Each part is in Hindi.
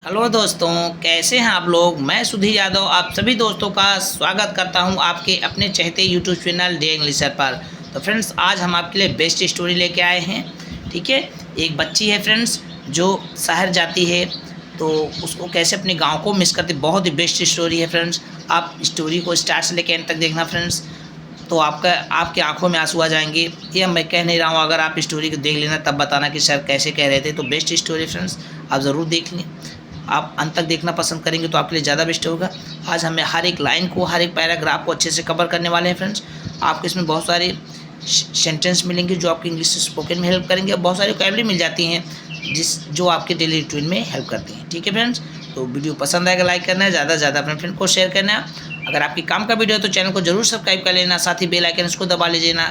हेलो दोस्तों, कैसे हैं आप लोग। मैं सुधीर यादव आप सभी दोस्तों का स्वागत करता हूं आपके अपने चहते यूट्यूब चैनल डे इंग्लिशर पर। तो फ्रेंड्स, आज हम आपके लिए बेस्ट स्टोरी लेके आए हैं। ठीक है, एक बच्ची है फ्रेंड्स जो शहर जाती है तो उसको कैसे अपने गांव को मिस करती। बहुत ही बेस्ट स्टोरी है फ्रेंड्स। आप स्टोरी को स्टार्ट से लेकर एंड तक देखना फ्रेंड्स, तो आपकी आंखों में आंसू आ जाएंगे। ये मैं कह नहीं रहा हूँ, अगर आप स्टोरी को देख लेना तब बताना कि सर कैसे कह रहे थे। तो बेस्ट स्टोरी फ्रेंड्स, आप ज़रूर देख लें। आप अंत तक देखना पसंद करेंगे तो आपके लिए ज़्यादा बेस्ट होगा। आज हमें हर एक लाइन को, हर एक पैराग्राफ को अच्छे से कवर करने वाले हैं फ्रेंड्स। आपको इसमें बहुत सारे सेंटेंस मिलेंगे जो आपके इंग्लिश स्पोकन में हेल्प करेंगे, और बहुत सारी वोकैबुलरी मिल जाती हैं जो आपके डेली रूटीन में हेल्प करती हैं। ठीक है फ्रेंड्स, तो वीडियो पसंद आएगा लाइक करना है, ज़्यादा से ज़्यादा अपने फ्रेंड को शेयर करना है। अगर आपकी काम का वीडियो है तो चैनल को जरूर सब्सक्राइब कर लेना, साथ ही बेल आइकन इसको दबा लीजिएना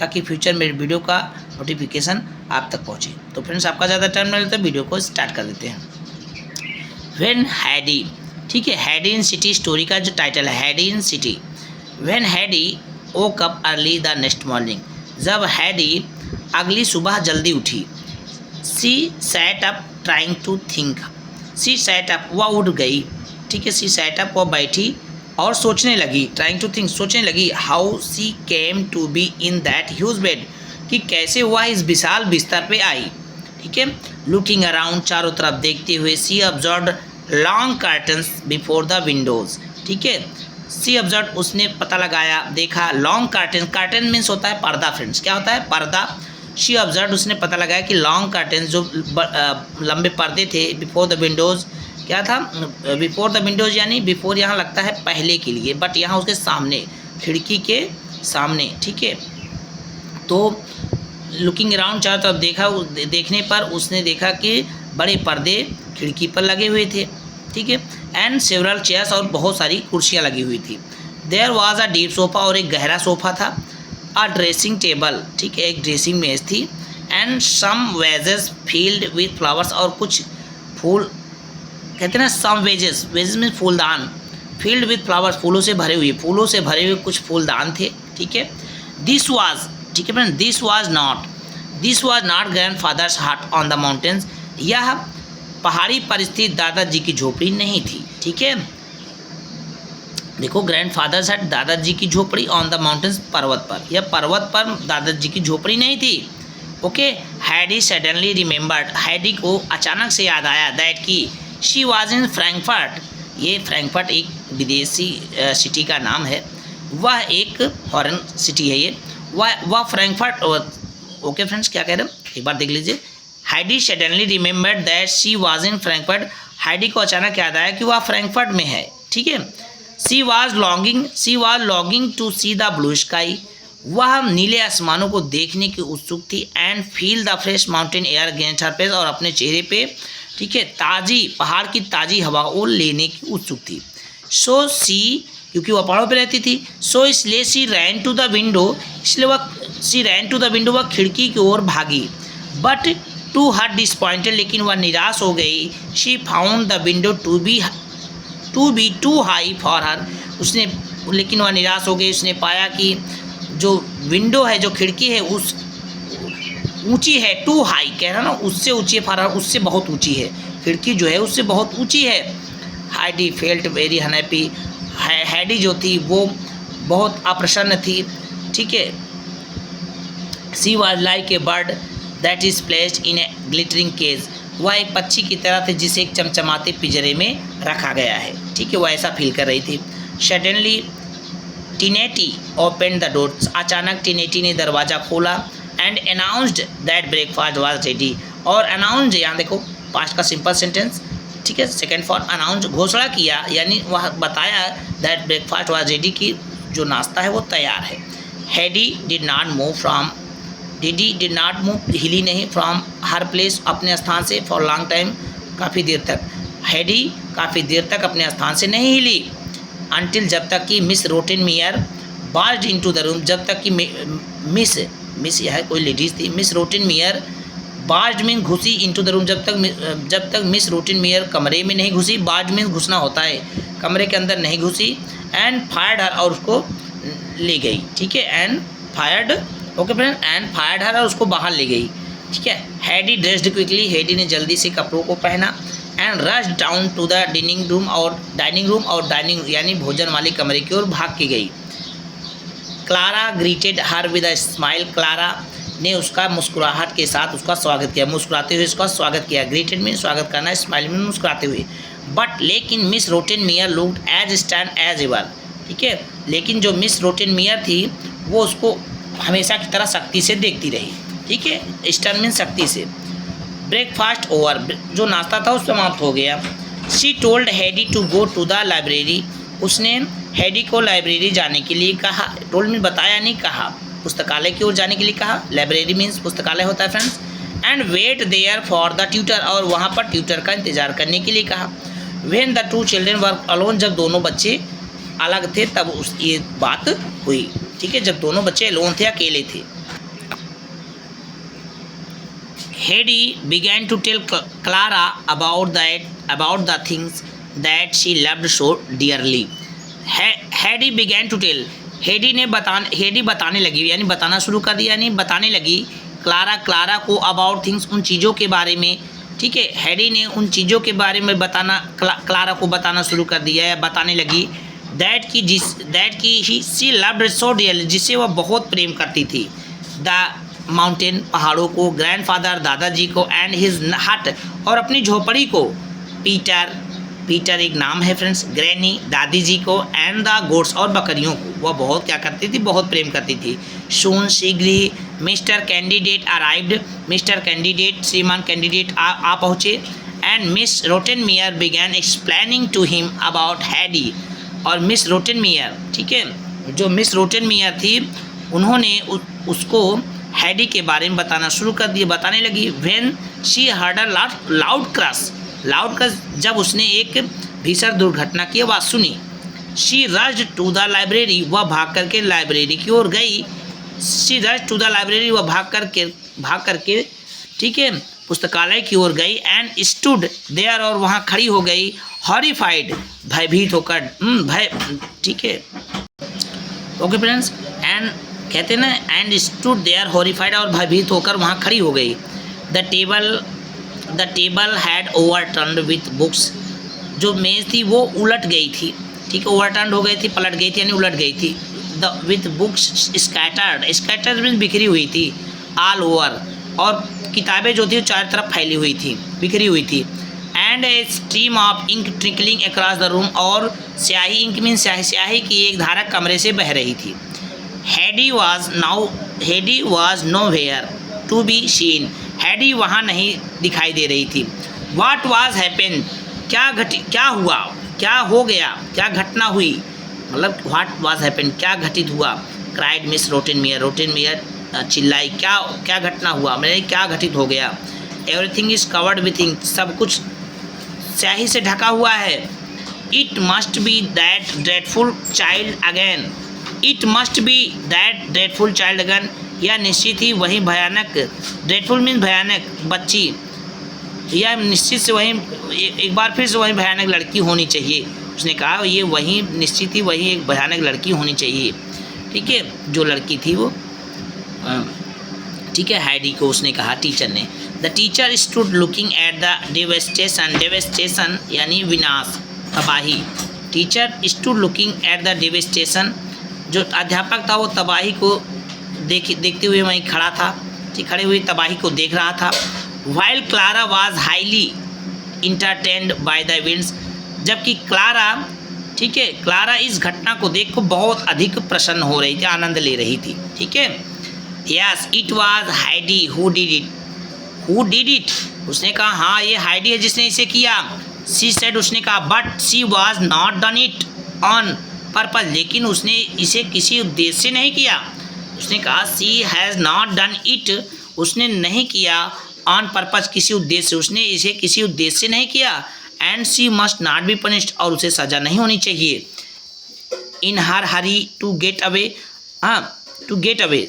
ताकि फ्यूचर में वीडियो का नोटिफिकेशन आप तक पहुँचे। तो फ्रेंड्स, आपका ज़्यादा टाइम नहीं लगता, वीडियो को स्टार्ट कर देते हैं। व्हेन हैडी, ठीक है, हैडी इन सिटी स्टोरी का जो टाइटल है Heidi in city. When Heidi woke up early the next morning, जब हैडी अगली सुबह जल्दी उठी। She sat up trying to think, she sat up वह उठ गई। ठीक है, सी सैट अप वह बैठी और सोचने लगी। ट्राइंग टू थिंक सोचने लगी। How she came to be in that huge bed, कि कैसे वह इस विशाल बिस्तर पे आई। ठीक है, लुकिंग अराउंड, चारों तरफ देखते हुए। She observed long curtains before the windows. ठीक है, सी ऑब्जर्व्ड उसने पता लगाया, देखा। लॉन्ग कर्टन, कर्टन मीन्स होता है पर्दा फ्रेंड्स। क्या होता है? पर्दा। शी ऑब्जर्व्ड उसने पता लगाया कि लॉन्ग कर्टन जो लंबे पर्दे थे, बिफोर द विंडोज़। क्या था? बिफोर द विंडोज़ यानी बिफोर यहाँ लगता है पहले के लिए, बट यहाँ उसके सामने, खिड़की के सामने। ठीक है, तो लुकिंग अराउंड, चारों तरफ देखा। देखने पर उसने देखा कि बड़े पर्दे खिड़की पर लगे हुए थे। ठीक है, एंड सेवरल चेयर्स, और बहुत सारी कुर्सियाँ लगी हुई थी। There was a deep sofa, और एक गहरा सोफ़ा था। अ ड्रेसिंग टेबल, ठीक है, एक ड्रेसिंग मेज थी। And some vases filled with flowers, और कुछ फूल, कहते हैं ना सम वेजेस, वेजेस मीन फूलदान। फील्ड विथ फ्लावर्स, फूलों से भरे हुए कुछ फूलदान थे। ठीक है, दिस वाज, ठीक है friend, this was not grandfathers हट ऑन द माउंटेन्स, यह पहाड़ी पर स्थित दादाजी की झोपड़ी नहीं थी। ठीक है, देखो, ग्रैंडफादर्स हट दादाजी की झोपड़ी, ऑन द माउंटेन्स पर्वत पर, यह पर्वत पर दादाजी की झोपड़ी नहीं थी। ओके, हैडी सडनली रिमेंबर्ड, हैडी को अचानक से याद आया, दैट की शी वाज इन फ्रैंकफर्ट, ये फ्रैंकफर्ट एक विदेशी सिटी का नाम है, वह एक फॉरेन सिटी है। ये वह फ्रैंकफर्ट। ओके फ्रेंड्स, क्या कह रहे हैं एक बार देख लीजिए। Heidi suddenly remembered that she was in Frankfurt, Heidi को अचानक याद आया कि वह फ्रैंकफर्ट में है। ठीक है, she was longing to see the blue sky, वह नीले आसमानों को देखने की उत्सुक थी। And feel the fresh mountain air against her face, और अपने चेहरे पे, ठीक है, ताज़ी पहाड़ की ताज़ी हवा को लेने की उत्सुक थी। सो सी, क्योंकि वह पहाड़ों पे रहती थी, सो इसलिए सी रैन टू द विंडो, वह खिड़की की ओर भागी। बट टू हर डिसपॉइंटेड, लेकिन वह निराश हो गई। She found the window to be too high for her, लेकिन वह निराश हो गई। उसने पाया कि जो विंडो है, जो खिड़की है, उस ऊंची है। टू हाई कह रहा ना, उससे ऊंची है, फॉर हर उससे बहुत ऊंची है। खिड़की जो है उससे बहुत ऊंची है। Heidi felt very unhappy, Heidi जो थी वो बहुत अप्रसन्न थी। ठीक है, she was like a bird that is placed in a glittering cage, वह एक पक्षी की तरह थे जिसे एक चमचमाते पिंजरे में रखा गया है। ठीक है, वह ऐसा फील कर रही थी। सडनली टिनेटी ओपन द डोर, अचानक टिनेटी ने दरवाज़ा खोला। And announced that breakfast was ready, और अनाउंस्ड, यहाँ देखो पास्ट का सिंपल सेंटेंस। ठीक है, सेकेंड फॉर्म अनाउंस, घोषणा किया, यानी वह बताया दैट ब्रेकफास्ट वाज रेडी, की जो नाश्ता है वो तैयार है। हैडी डिड नॉट मूव, हिली नहीं, फ्रॉम हर प्लेस, अपने स्थान से, फॉर लॉन्ग टाइम, काफ़ी देर तक। हैडी काफ़ी देर तक अपने स्थान से नहीं हिली। अनटिल, जब तक कि मिस रोटेनमेयर बार्ज्ड इनटू द रूम, जब तक कि मिस यह कोई लेडीज़ थी, मिस रोटेनमेयर बार्ज मीन घुसी, इनटू द रूम, जब तक मिस रोटेनमेयर कमरे में नहीं घुसी। बार्ज मीन घुसना होता है, कमरे के अंदर नहीं घुसी। एंड फायर्ड हर, और उसको ले गई। ठीक है, and fired, okay friend, and fired her, और उसको बाहर ले गई। ठीक है, हैडी ड्रेस्ड क्विकली, हैडी ने जल्दी से कपड़ों को पहना। And rush down to the dining room और डाइनिंग यानी भोजन वाले कमरे की ओर भाग के गई। Clara greeted her with a smile, Clara ने उसका मुस्कुराहट के साथ उसका स्वागत किया, मुस्कुराते हुए उसका स्वागत किया। ग्रीटेड में स्वागत करना, स्माइल में मुस्कुराते हुए। बट लेकिन Miss Rottenmeier looked as stern as ever, ठीक है, लेकिन जो मिस रोटेनमेयर थी वो उसको हमेशा की तरह सख्ती से देखती रही, ठीक है, स्टर्न मीन सख्ती से। ब्रेकफास्ट ओवर, जो नाश्ता था उस समाप्त हो गया। She told Heidi to go to the library, उसने हैडी को लाइब्रेरी जाने के लिए कहा। टोल्ड में बताया नहीं, कहा, पुस्तकालय की ओर जाने के लिए कहा। लाइब्रेरी मीन्स पुस्तकालय होता है friends. And wait there for the tutor, और वहाँ पर ट्यूटर का इंतजार करने के लिए कहा। When the two children were alone, जब दोनों बच्चे अलग थे तब ये बात हुई, ठीक है, जब दोनों बच्चे अलोन थे, अकेले थे। Hedy began to tell Clara about the things that she loved so dearly. Hedy began to tell, Heidi बताने लगी, यानी बताना शुरू कर दिया, यानी बताने लगी क्लारा को अबाउट थिंग्स, उन चीज़ों के बारे में, ठीक है। हेडी ने उन चीज़ों के बारे में बताना, क्लारा को बताना शुरू कर दिया, या बताने लगी दैट की शी लव्ड सो डियरली, जिससे वह बहुत प्रेम करती थी। द माउंटेन, पहाड़ों को, ग्रैंडफादर, दादाजी को, एंड हिज हट, और अपनी झोपड़ी को। पीटर एक नाम है फ्रेंड्स, ग्रैनी दादी जी को, एंड द गोट्स, और बकरियों को वह बहुत क्या करती थी, बहुत प्रेम करती थी। सून शीघ्र mister candidate arrived, mister candidate, श्रीमान कैंडिडेट आ पहुँचे। And Miss Rottenmeier began explaining to him about Heidi, और मिस रोटेनमेयर, ठीक है, जो मिस रोटेनमेयर थी उन्होंने उसको हैडी के बारे में बताना शुरू कर दिया, बताने लगी। When she heard a loud crash, जब उसने एक भीषण दुर्घटना की आवाज़ सुनी। She rushed to the library, वह भाग करके लाइब्रेरी की ओर गई। She rushed to the library, वह भाग करके ठीक है, पुस्तकालय की ओर गई। एंड स्टूड देयर, और वहाँ खड़ी हो गई। हॉरिफाइड, भयभीत होकर, ठीक है, ओके फ्रेंड्स। एंड कहते हैं ना, एंड स्टूड देयर हॉरिफाइड, और भयभीत होकर वहाँ खड़ी हो गई। The table had ओवरटर्न्ड with books, जो मेज़ थी वो उलट गई थी, ठीक है, ओवरटर्न हो गई थी, पलट गई थी, यानी उलट गई थी। विथ बुक्स स्कैटर्ड मीन्स बिखरी हुई थी, ऑल ओवर, और किताबें जो थी चारों तरफ फैली हुई थी, बिखरी हुई थी। And a stream of ink trickling across the room, और स्याही, इंक मीन्स स्याही की एक धारा कमरे से बह रही थी। Heidi was nowhere to be seen, Heidi वहाँ नहीं दिखाई दे रही थी। वाट वॉज हैपन, क्या हुआ, क्या हो गया, क्या घटना हुई, मतलब वाट वॉज हैपन, क्या घटित हुआ। क्राइड मिस रोटेनमेयर चिल्लाई, क्या घटना हुआ, मैंने क्या घटित हो गया। Everything is covered with ink, सब कुछ स्याही से ढका हुआ है। It must be that dreadful child again, it must be that dreadful child again, यह निश्चित ही वही भयानक, ड्रेडफुल मीन भयानक बच्ची, यह निश्चित से वही एक बार फिर से वही भयानक लड़की होनी चाहिए। उसने कहा ये वही निश्चित ही वही एक भयानक लड़की होनी चाहिए, ठीक है, जो लड़की थी वो, ठीक है, हैडी को उसने कहा, टीचर ने। The teacher stood looking at the devastation यानी विनाश, तबाही। Teacher stood looking at the devastation, जो अध्यापक था वो तबाही को देखते हुए वहीं खड़ा था, ठीक, खड़े हुए तबाही को देख रहा था। While Clara was highly entertained by the events, जबकि क्लारा, ठीक है, क्लारा इस घटना को देख को बहुत अधिक प्रसन्न हो रही थी, आनंद ले रही थी, ठीक है। Yes it was Heidi who did it, उसने कहा हाँ ये हाइडी है जिसने इसे किया। शी सेड, उसने कहा but she was not done it on purpose, लेकिन उसने इसे किसी उद्देश्य से नहीं किया। उसने कहा she has not done it, उसने नहीं किया ऑन पर्पस, किसी उद्देश्य से, उसने इसे किसी उद्देश्य से नहीं किया। And she must not be punished, और उसे सज़ा नहीं होनी चाहिए। In her hurry to get away, to get away,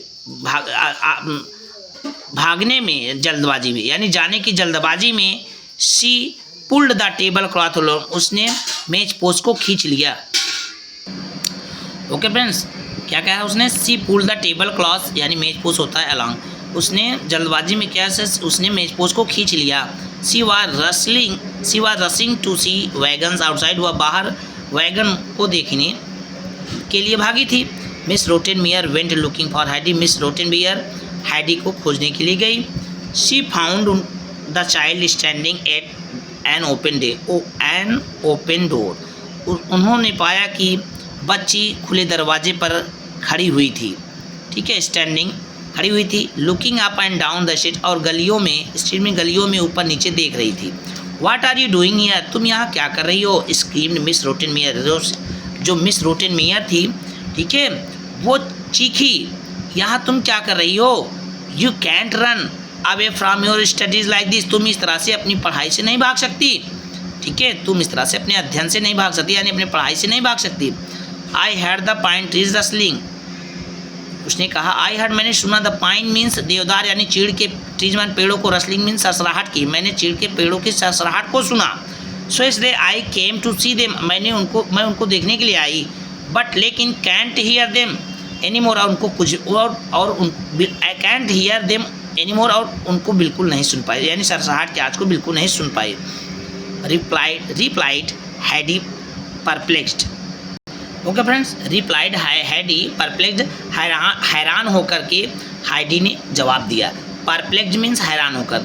भागने में, जल्दबाजी में, यानी जाने की जल्दबाजी में। She pulled the table cloth along, उसने मेज पोस्ट को खींच लिया। ओके फ्रेंड्स, क्या कहा उसने, सी पुल्ड द टेबल क्लॉथ, यानी मेज पोस्ट होता है अलोंग, उसने जल्दबाजी में क्या से उसने मेज पोस्ट को खींच लिया। She was she was rushing to see wagons outside, वह बाहर वैगन को देखने के लिए भागी थी। Miss Rottenmeier went looking for Heidi, Miss Rottenmeier Heidi को खोजने के लिए गई। She found the child standing at an open door, उन्होंने पाया कि बच्ची खुले दरवाजे पर खड़ी हुई थी, ठीक है, स्टैंडिंग खड़ी हुई थी। Looking up and down the street, और गलियों में, स्ट्रीट में गलियों में ऊपर नीचे देख रही थी। What are you doing here, तुम यहाँ क्या कर रही हो, स्क्रीम्ड मिस रोटेनमेयर, जो मिस रोटेनमेयर थी, ठीक है, वो चीखी, यहाँ तुम क्या कर रही हो। You can't run away from your studies like this, तुम इस तरह से अपनी पढ़ाई से नहीं भाग सकती, ठीक है, तुम इस तरह से अपने अध्ययन से नहीं भाग सकती, यानी अपनी पढ़ाई से नहीं भाग सकती। I had the pine trees rustling, उसने कहा आई हर्ड, मैंने सुना, द पाइन मीन्स देवदार यानी चीड़ के, ट्रीज मीन पेड़ों को, रसलिंग मीन्स सरसराहट की, मैंने चीड़ के पेड़ों की सरसराहट को सुना। सो इसलिए आई केम टू सी देम, मैं उनको देखने के लिए आई। बट लेकिन can't hear them any more, और उनको कुछ और I can't hear them any more, और उनको बिल्कुल नहीं सुन पाई, यानी सरसराहट की आवाज़ को बिल्कुल नहीं सुन पाई। Replied Heidi perplexed, okay friends, replied Heidi perplexed, हैरान होकर के हैडी ने जवाब दिया। परप्लेक्स्ड मीन्स हैरान होकर।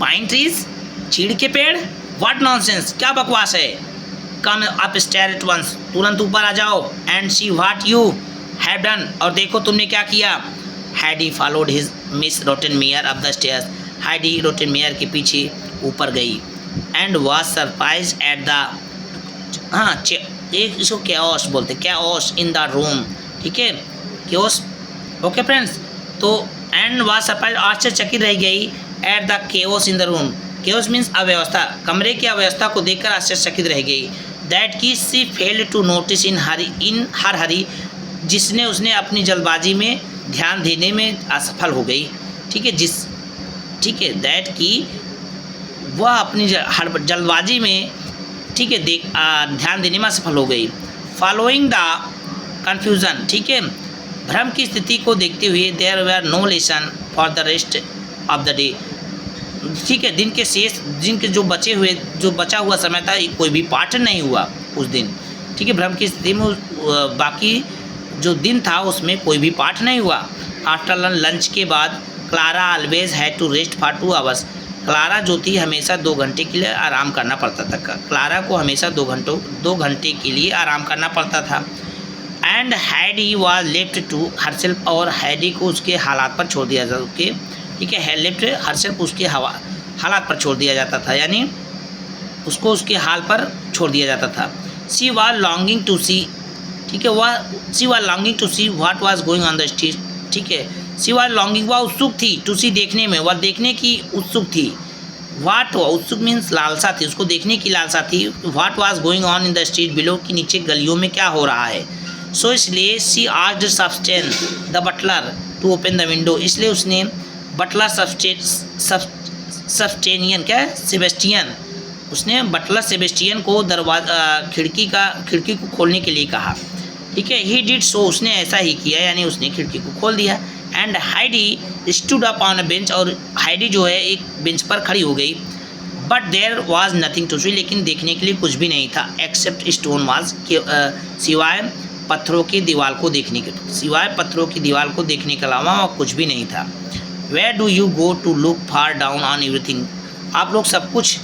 पाइन ट्रीज, चीड़ के पेड़, व्हाट नॉनसेंस, क्या बकवास है। Come up stair at once, तुरंत ऊपर आ जाओ, and see what you have done, और देखो तुमने क्या किया। Heidi followed his Miss Rottenmeier up the stairs, Heidi Rottenmeier के पीछे ऊपर गई। And was surprise at the, एक इसको कैओस बोलते, कैओस इन द रूम, ठीक है, कैओस, ओके फ्रेंड्स। तो एंड वाज सरप्राइज, आश्चर्यचकित रह गई, at the chaos in the room, chaos means अव्यवस्था, कमरे की अव्यवस्था को देखकर आश्चर्यचकित रह गई। दैट की see failed to notice in her हरी, जिसने उसने अपनी जल्दबाजी में ध्यान देने में असफल हो गई, ठीक है, ठीक है, दैट की वह अपनी जल्दबाजी में, ठीक है, ध्यान देने में असफल हो गई। फॉलोइंग द कन्फ्यूज़न, ठीक है, भ्रम की स्थिति को देखते हुए, there were no lesson for the rest of the day, ठीक है, दिन के जो बचा हुआ समय था, कोई भी पाठ नहीं हुआ उस दिन, ठीक है, भ्रम की स्थिति में बाकी जो दिन था उसमें कोई भी पाठ नहीं हुआ। आफ्टर लंच के बाद, Clara always had to rest for 2 hours, Clara जो थी हमेशा 2 घंटे के लिए आराम करना पड़ता था, क्लारा को हमेशा 2 घंटे के लिए आराम करना पड़ता था। And Heidi was left to herself, और हैडी को उसके हालात पर छोड़ दिया जाता, उसके, ठीक है, लेफ्ट हरसेल्फ, उसके हालात पर छोड़ दिया जाता था, यानी उसको उसके हाल पर छोड़ दिया जाता था। She was longing to see, ठीक है, she was longing to see what was going on the street, ठीक है, शी वाज लॉन्गिंग, वह उत्सुक थी, टू सी देखने में, वह देखने की उत्सुक थी। व्हाट, उत्सुक मीन्स लालसा थी, उसको देखने की लालसा थी। What was going on in the street below, की नीचे गलियों में क्या हो रहा है। सो इसलिए she asked Sebastian the butler to open the window, इसलिए उसने बटलर सब्सटेनियन, क्या है, सेबेस्टियन, उसने बटलर सेबेस्टियन को खिड़की को खोलने के लिए कहा, ठीक है। ही डिड सो, उसने ऐसा ही किया, यानी उसने खिड़की को खोल दिया। And Heidi stood up on a bench, और हाइडी जो है एक बेंच पर खड़ी हो गई। But there was nothing to see, लेकिन देखने के लिए कुछ भी नहीं था, एक्सेप्ट स्टोन वाज, सिवाय पत्थरों की दीवार को देखने के अलावा वहाँ कुछ भी नहीं था। Where do you go to look far down on everything, आप लोग सब कुछ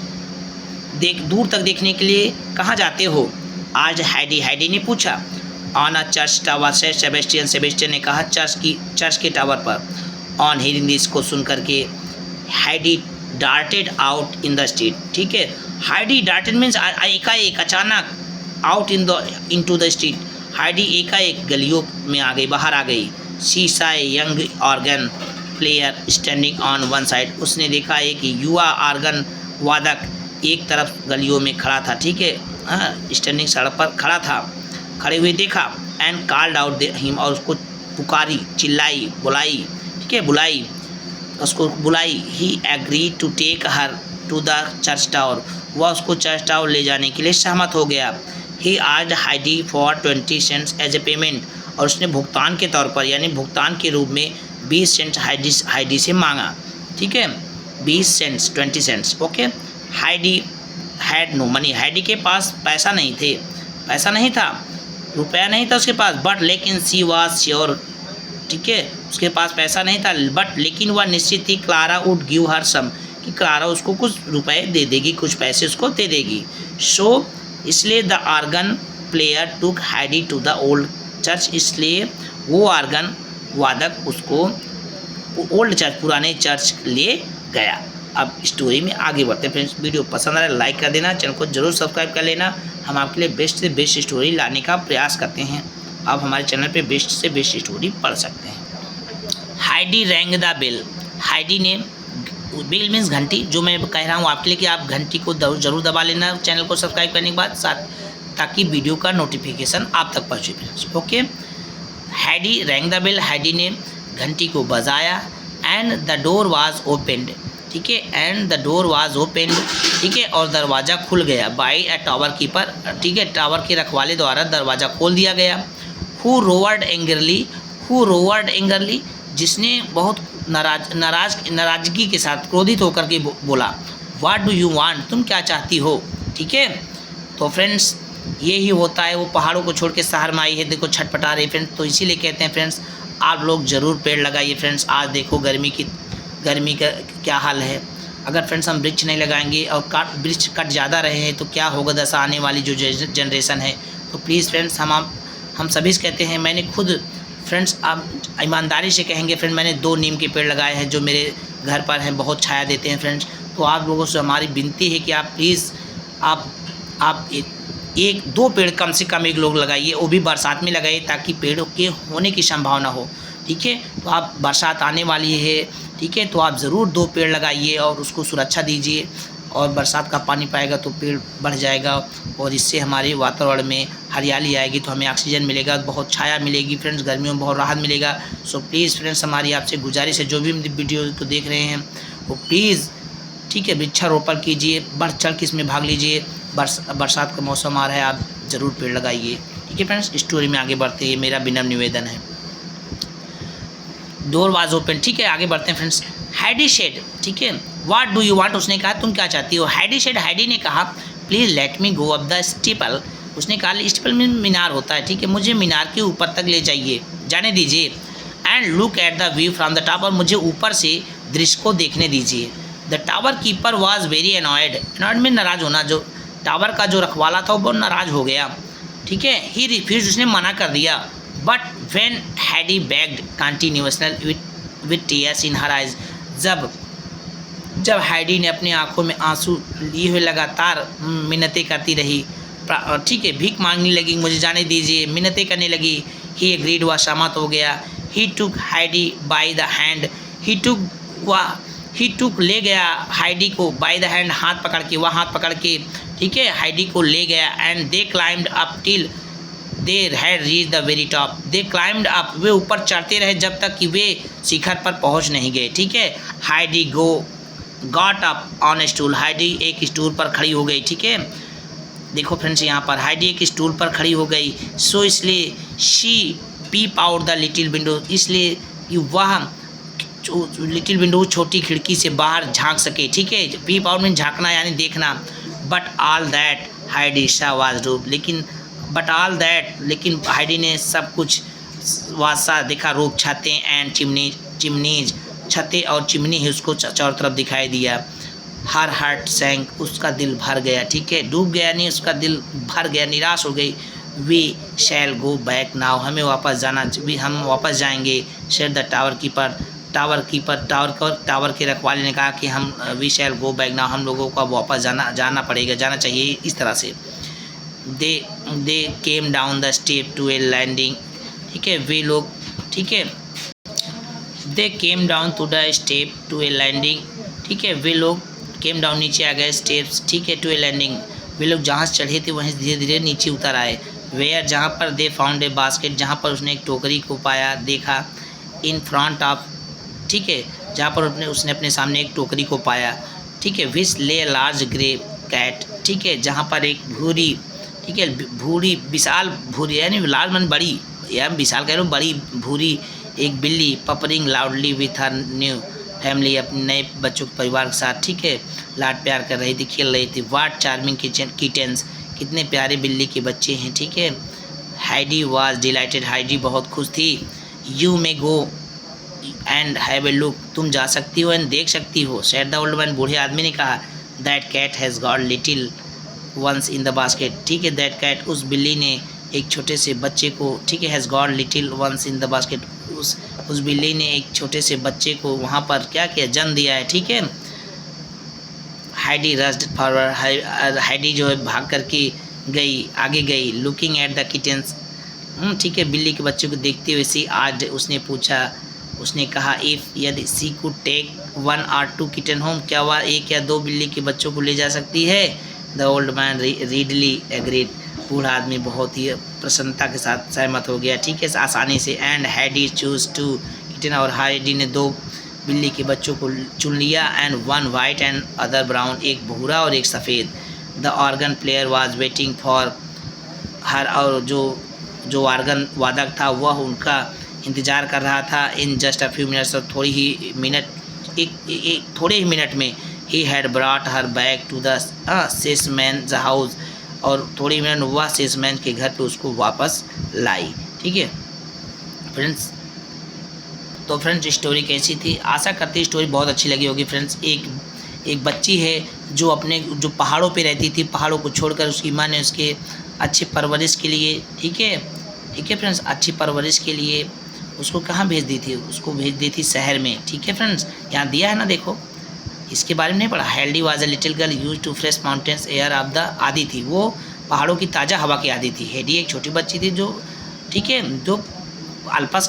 दूर तक देखने के लिए कहाँ जाते हो, आज हाइडी ने पूछा। ऑन अ चर्च टावर से सेबेस्टियन ने कहा, चर्च के टावर पर। ऑन हियरिंग दिस, को सुन करके Heidi darted out in the street, ठीक है, हाइडी डार्टेड मीन्स एकाएक, अचानक, out into the street, Heidi एकाएक गलियों में आ गई, बाहर आ गई। शी सा a young organ player standing on one side, उसने देखा एक युवा ऑर्गन वादक एक तरफ गलियों में खड़ा था, ठीक है, स्टैंडिंग सड़क पर खड़ा था, खड़े हुए देखा। एंड कॉल्ड आउट हिम, और उसको पुकारी, चिल्लाई, बुलाई, ठीक है, उसको बुलाई। He agree to take her to the church tower, वह उसको चर्च टावर ले जाने के लिए सहमत हो गया। He asked Heidi for 20 cents as a payment, और उसने भुगतान के तौर पर, यानी भुगतान के रूप में 20 सेंट्स हाइडी से मांगा, ठीक है, 20 cents, 20 cents, okay. Had no money, Heidi के पास पैसा नहीं था, रुपया नहीं था उसके पास, बट लेकिन सी वाज श्योर, ठीक है, उसके पास पैसा नहीं था बट लेकिन वह निश्चित थी क्लारा वुड गिव हर सम, कि क्लारा उसको कुछ रुपए दे देगी, कुछ पैसे उसको दे देगी। सो इसलिए the organ player took Heidi to the old church, इसलिए वो ऑर्गन वादक उसको ओल्ड चर्च, पुराने चर्च ले गया। अब स्टोरी में आगे बढ़ते हैं फ्रेंड्स। वीडियो पसंद आ रहा है लाइक कर देना, चैनल को जरूर सब्सक्राइब कर लेना। हम आपके लिए बेस्ट से बेस्ट स्टोरी लाने का प्रयास करते हैं। आप हमारे चैनल पे बेस्ट से बेस्ट स्टोरी पढ़ सकते हैं। Heidi rang the bell, Heidi ने, बेल मीन्स घंटी, जो मैं कह रहा हूँ आपके लिए कि आप घंटी को जरूर दबा लेना चैनल को सब्सक्राइब करने के बाद, साथ ताकि वीडियो का नोटिफिकेशन आप तक पहुँचे friends. Okay, Heidi rang the bell, Heidi ने घंटी को बजाया and the door was opened, ठीक है, and the door was opened, ठीक है, और दरवाज़ा खुल गया बाय अ टावर कीपर, ठीक है, टावर के रखवाले द्वारा दरवाज़ा खोल दिया गया। हु रोवर्ड एंगरली, जिसने बहुत नाराज़गी के साथ क्रोधित होकर के बोला, व्हाट डू यू वांट, तुम क्या चाहती हो, ठीक है। तो फ्रेंड्स यही होता है, वो पहाड़ों को छोड़ के शहर में आई है, देखो छटपटा रही फ्रेंड्स। तो इसीलिए कहते हैं फ्रेंड्स, आप लोग ज़रूर पेड़ लगाइए फ्रेंड्स। आज देखो गर्मी का क्या हाल है। अगर फ्रेंड्स हम वृक्ष नहीं लगाएंगे और वृक्ष कट ज़्यादा रहे हैं तो क्या होगा दशा आने वाली जो जनरेशन है। तो प्लीज़ फ्रेंड्स हम सभी से कहते हैं, मैंने खुद फ्रेंड्स, आप ईमानदारी से कहेंगे फ्रेंड, मैंने 2 नीम के पेड़ लगाए हैं जो मेरे घर पर हैं, बहुत छाया देते हैं फ्रेंड्स। तो आप लोगों से हमारी विनती है कि आप प्लीज़ आप 1-2 पेड़ कम से कम एक लोग लगाइए, वो भी बरसात में लगाइए ताकि पेड़ों के होने की संभावना हो, ठीक है। तो आप बरसात आने वाली है, ठीक है, तो आप ज़रूर 2 पेड़ लगाइए और उसको सुरक्षा दीजिए, और बरसात का पानी पाएगा तो पेड़ बढ़ जाएगा और इससे हमारे वातावरण में हरियाली आएगी, तो हमें ऑक्सीजन मिलेगा, बहुत छाया मिलेगी फ्रेंड्स, गर्मियों में बहुत राहत मिलेगा। सो प्लीज़ फ्रेंड्स, हमारी आपसे गुजारिश है, जो भी वीडियो को देख रहे हैं वो प्लीज़, ठीक है, वृक्षारोपण कीजिए, बढ़ चढ़ के इसमें भाग लीजिए। बरसात का मौसम आ रहा है, आप ज़रूर पेड़ लगाइए, ठीक है फ्रेंड्स। स्टोरी में आगे बढ़ते हैं, मेरा विनम्र निवेदन है। डोर वाज ओपन, ठीक है, आगे बढ़ते हैं फ्रेंड्स। हाइडी शेड, ठीक है, व्हाट डू यू वांट, उसने कहा तुम क्या चाहती हो। हाइडी शेड, हाइडी ने कहा please let me go up the steeple, उसने कहा स्टीपल में मीनार होता है, ठीक है, मुझे मीनार के ऊपर तक ले जाने दीजिए। And look at the view from the top, और मुझे ऊपर से दृश्य को देखने दीजिए। The tower keeper was very annoyed, annoyed में नाराज़ होना, जो टावर का जो रखवाला था वो नाराज़ हो गया, ठीक है। ही रिफ्यूज, उसने मना कर दिया। But when Heidi begged continuously with tears in her eyes, जब हैडी ने अपनी आंखों में आंसू लिए हुए लगातार मिन्नतें करती रही, ठीक है, भीख मांगने लगी, मुझे जाने दीजिए, मिन्नतें करने लगी। ही एग्रीड, वह सहमत हो गया। ही टुक हैडी बाय द हैंड, ही टुक ले गया हाइडी को बाय द हैंड, हाथ पकड़ के, ठीक है, हाइडी को ले गया। And they climbed up till they had reach the very top, they climbed up, वे ऊपर चढ़ते रहे जब तक कि वे शिखर पर पहुंच नहीं गए, ठीक है। Heidi got up on A stool, Heidi एक स्टूल पर खड़ी हो गई, ठीक है। देखो फ्रेंड्स, यहाँ पर हाइडी एक स्टूल पर खड़ी हो गई। सो इसलिए she peep out the little window, इसलिए कि वह लिटिल विंडो छोटी खिड़की से बाहर झांक सके, ठीक है। पीप आउट में झांकना यानी देखना। बट ऑल दैट हाइडी सा वाज रूप, लेकिन हाइडी ने सब कुछ वासा देखा, रूप, छतें एंड चिमनीज, छतें और चिमनी ही उसको चारों तरफ दिखाई दिया। हर हार्ट सैंक, उसका दिल भर गया, ठीक है, डूब गया नहीं, उसका दिल भर गया, निराश हो गई। We shall go back now, हम वापस जाएंगे। शेयर द टावर के रखवाले ने कहा कि we shall go back now, हम लोगों को वापस जाना चाहिए इस तरह से। They came down the step to a landing, ठीक है, वे लोग, ठीक है, they came down to the step to a landing, ठीक है, वे लोग केम डाउन, नीचे आ गए, स्टेप्स, ठीक है, टू ए लैंडिंग, वे लोग जहाँ से चढ़े थे वहीं धीरे धीरे नीचे उतर आए। वेयर, जहाँ पर दे फाउंड ए बास्केट, जहाँ पर उसने एक टोकरी को पाया, देखा। इन फ्रंट ऑफ, ठीक है, जहाँ पर उसने अपने सामने एक टोकरी को पाया, ठीक है। विच ले लार्ज ग्रे कैट, ठीक है, जहाँ पर एक भूरी, ठीक है, विशाल भूरी यानी लार्ज मन बड़ी, या विशाल कह रहा हूँ, बड़ी भूरी एक बिल्ली, purring loudly with her new family, अपने नए बच्चों के परिवार के साथ, ठीक है, लाड प्यार कर रही थी, खेल रही थी। वाट चार्मिंग किटेंस, कितने प्यारे बिल्ली के बच्चे हैं, ठीक है। हाइडी वाज डिलाइटेड, हाइडी बहुत खुश थी। You may go and have a look, तुम जा सकती हो एंड देख सकती हो। सेड द ओल्ड मैन, बूढ़े आदमी ने कहा। That cat has got little ones in the basket, ठीक है। दैट कैट, उस बिल्ली ने एक छोटे से बच्चे को, ठीक है, has got little ones in the basket, उस बिल्ली ने एक छोटे से बच्चे को वहाँ पर क्या किया, जन्म दिया है, ठीक है। हाइडी रस्ड फॉरवर्ड, हाइडी जो है भाग करके गई, आगे गई। लुकिंग एट द किटेंस, ठीक है, बिल्ली के बच्चे को देखते हुए सी आज उसने पूछा, उसने कहा इफ़, यदि she could take 1 or 2 kitten home, क्या वह 1 या 2 बिल्ली के बच्चों को ले जा सकती है। The old man readily agreed, बूढ़ा आदमी बहुत ही प्रसन्नता के साथ सहमत हो गया, ठीक है, आसानी से। एंड हैडी चूज 2 किटन, और हाइडी ने 2 बिल्ली के बच्चों को चुन लिया। And 1 white and other brown, एक भूरा और एक सफ़ेद। The organ player was waiting for her, और जो ऑर्गन वादक था वह उनका इंतज़ार कर रहा था। In just a few minutes, और थोड़े ही मिनट में ही had brought her back to the salesman house, और थोड़ी मिनट वह सेल्समैन के घर पे उसको वापस लाई, ठीक है फ्रेंड्स। तो फ्रेंड्स स्टोरी कैसी थी, आशा करती स्टोरी बहुत अच्छी लगी होगी फ्रेंड्स। एक बच्ची है जो पहाड़ों पे रहती थी, पहाड़ों को छोड़कर उसकी माँ ने उसके अच्छी परवरिश के लिए, ठीक है फ्रेंड्स, अच्छी परवरिश के लिए उसको कहाँ भेज दी थी, उसको भेज दी थी शहर में, ठीक है फ्रेंड्स। यहाँ दिया है ना, देखो, इसके बारे में नहीं पढ़ा। Heidi was a little girl used to fresh mountains air of the, आदि थी वो पहाड़ों की ताज़ा हवा की आदि थी। हेडी एक छोटी बच्ची थी जो, ठीक है, जो आलपास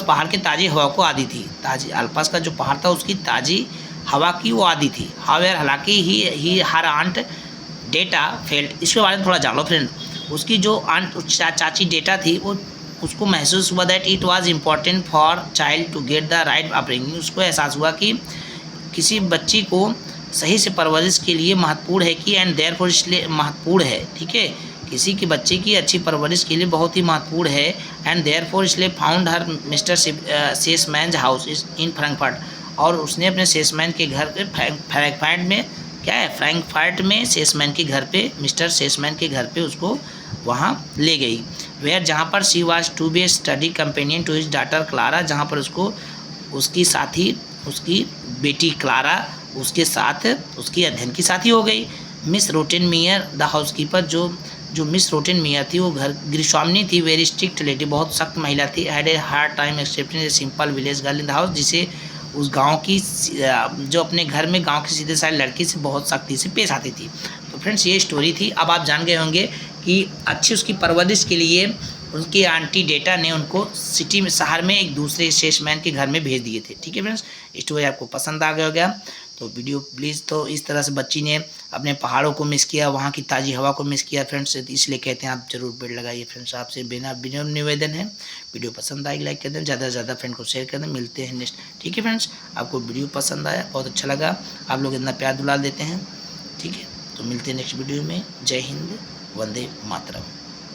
पहाड़ के ताज़ी हवा को आदि थी। आलपास का जो पहाड़ था उसकी ताज़ी हवा की वो आदि थी। हालांकि ही हर आंट डेटा फेल्ट, इसके बारे में थोड़ा जानो फ्रेंड। उसकी जो आंट चाची डेटा थी वो, उसको महसूस हुआ that it was important for child to get the right upbringing, उसको एहसास हुआ कि किसी बच्ची को सही से परवरिश के लिए महत्वपूर्ण है कि, एंड देयरफॉर, इसलिए महत्वपूर्ण है, ठीक है, किसी के बच्चे की अच्छी परवरिश के लिए बहुत ही महत्वपूर्ण है। एंड देयरफॉर, इसलिए found her mister salesman house in Frankfurt, और उसने अपने सेल्समैन के घर पे फ्रैंकफर्ट में, क्या है, फ्रैंकफर्ट में सेल्समैन के घर पे, मिस्टर सेल्समैन के घर पे उसको वहाँ ले गई। वेयर, जहाँ पर she was to be a study companion to his daughter Clara, जहाँ पर उसको उसकी साथी, उसकी बेटी क्लारा उसके साथ उसकी अध्ययन की साथी हो गई। मिस रोटेनमियर द हाउसकीपर, जो मिस रोटेनमियर थी वो घर गृहस्वामिनी थी। वेरी स्ट्रिक्ट लेडी, बहुत सख्त महिला थी। Had a hard time accepting a simple village girl in the house, जिसे उस गांव की, जो अपने घर में गांव की सीधे साधे लड़की से बहुत सख्ती से पेश आती थी। तो फ्रेंड्स ये स्टोरी थी। अब आप जान गए होंगे कि अच्छी उसकी परवरिश के लिए उनकी आंटी डेटा ने उनको सिटी में, शहर में एक दूसरे सेल्समैन के घर में भेज दिए थे, ठीक है फ्रेंड्स। स्टोरी आपको पसंद आ गया होगा तो वीडियो प्लीज़, तो इस तरह से बच्ची ने अपने पहाड़ों को मिस किया, वहाँ की ताज़ी हवा को मिस किया फ्रेंड्स, इसलिए कहते हैं आप जरूर पेड़ लगाइए फ्रेंड्स। आपसे बिना निवेदन है, वीडियो पसंद आएगी लाइक कर दें, ज़्यादा से ज़्यादा फ्रेंड को शेयर कर दें। मिलते हैं नेक्स्ट, ठीक है फ्रेंड्स। आपको वीडियो पसंद आया, बहुत अच्छा लगा, आप लोग इतना प्यार दुलार देते हैं, ठीक है। तो मिलते हैं नेक्स्ट वीडियो में। जय हिंद, वंदे मातरम।